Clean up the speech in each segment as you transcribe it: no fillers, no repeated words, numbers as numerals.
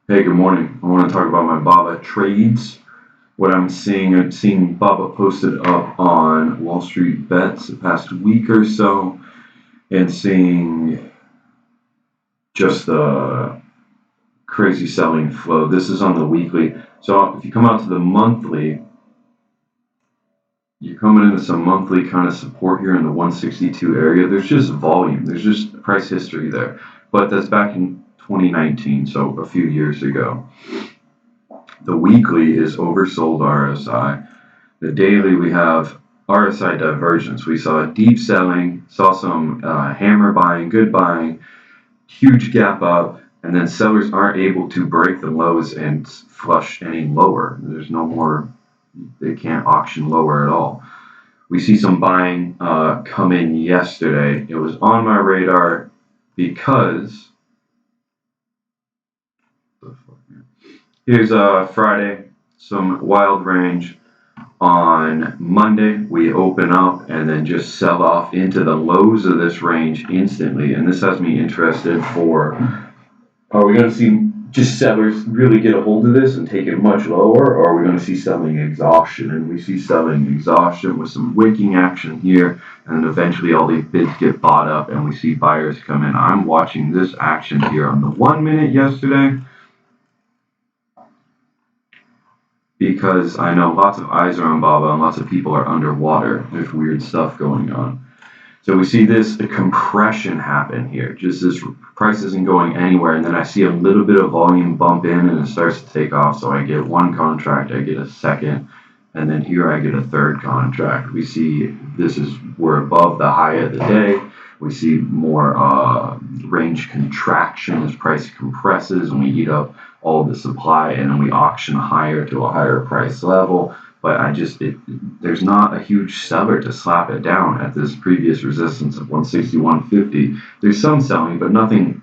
Hey, good morning. I want to talk about my Baba trades. What I'm seeing Baba posted up on Wall Street Bets the past week or so, and seeing just the crazy selling flow. This is on the weekly. So if you come out to the monthly, you're coming into some monthly kind of support here in the 162 area. There's just volume. There's just price history there. But that's back in 2019, so a few years ago. The weekly is oversold RSI. The daily, we have RSI divergence. We saw deep selling, saw some hammer buying, good buying, huge gap up, and then sellers aren't able to break the lows and flush any lower. There's no more, they can't auction lower at all. We see some buying come in yesterday. It was on my radar because here's Friday, some wild range. On Monday, we open up and then just sell off into the lows of this range instantly. And this has me interested for, are we going to see just sellers really get a hold of this and take it much lower? Or are we going to see selling exhaustion? And we see selling exhaustion with some wicking action here. And eventually all these bids get bought up and we see buyers come in. I'm watching this action here on the 1 minute yesterday, because I know lots of eyes are on Baba and lots of people are underwater. There's weird stuff going on. So we see this compression happen here. Just this price isn't going anywhere, and then I see a little bit of volume bump in and it starts to take off. So I get one contract, I get a second, and then here I get a third contract. We see we're above the high of the day. We see more range contraction as price compresses and we eat up all the supply, and then we auction higher to a higher price level. But there's not a huge seller to slap it down at this previous resistance of 160-150. There's some selling, but nothing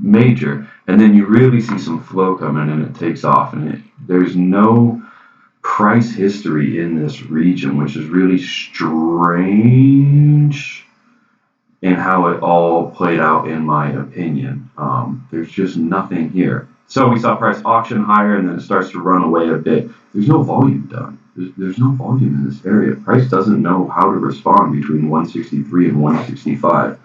major. And then you really see some flow come in and it takes off. And there's no price history in this region, which is really strange in how it all played out, in my opinion. There's just nothing here. So we saw price auction higher and then it starts to run away a bit. There's no volume done. There's no volume in this area. Price doesn't know how to respond between 163 and 165.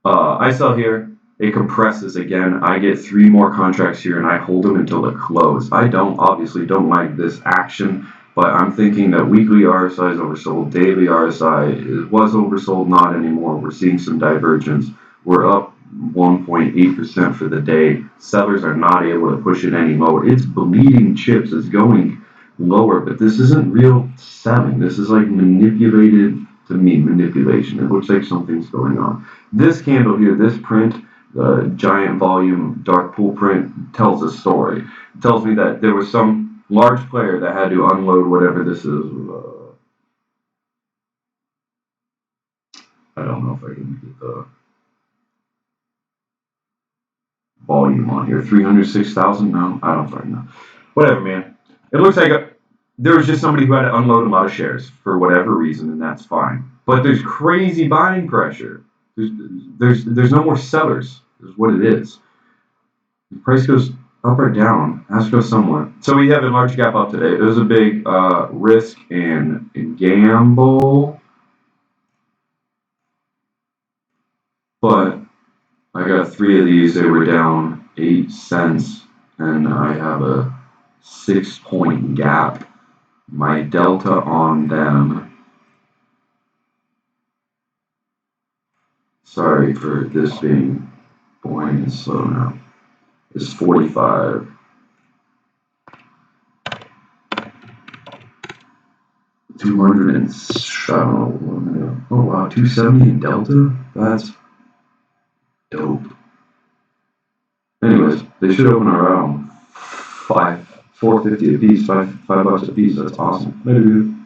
I sell here. It compresses again. I get 3 more contracts here and I hold them until the close. I obviously don't like this action, but I'm thinking that weekly RSI is oversold. Daily RSI was oversold, not anymore. We're seeing some divergence. We're up 1.8% for the day. Sellers are not able to push it any lower. It's bleeding chips. It's going lower, but this isn't real selling. This is like manipulation. It looks like something's going on. This candle here, this print, the giant volume dark pool print, tells a story. It tells me that there was some large player that had to unload whatever this is. I don't know if I can get the volume on here. 306,000? No, I don't fucking know. Whatever, man. It looks like there was just somebody who had to unload a lot of shares for whatever reason, and that's fine. But there's crazy buying pressure. There's no more sellers, is what it is. The price goes up or down. It has to go somewhere. So we have a large gap up today. It was a big risk and gamble. But I got 3 of these. They were down 8 cents, and I have a 6-point gap. My delta on them, sorry for this being boring and slow now, is 45. 200 and, I don't know, oh wow, 270 in delta? That's dope. Anyways, they should open around $4.50 a piece, $5 a piece. That's awesome. Later, dude.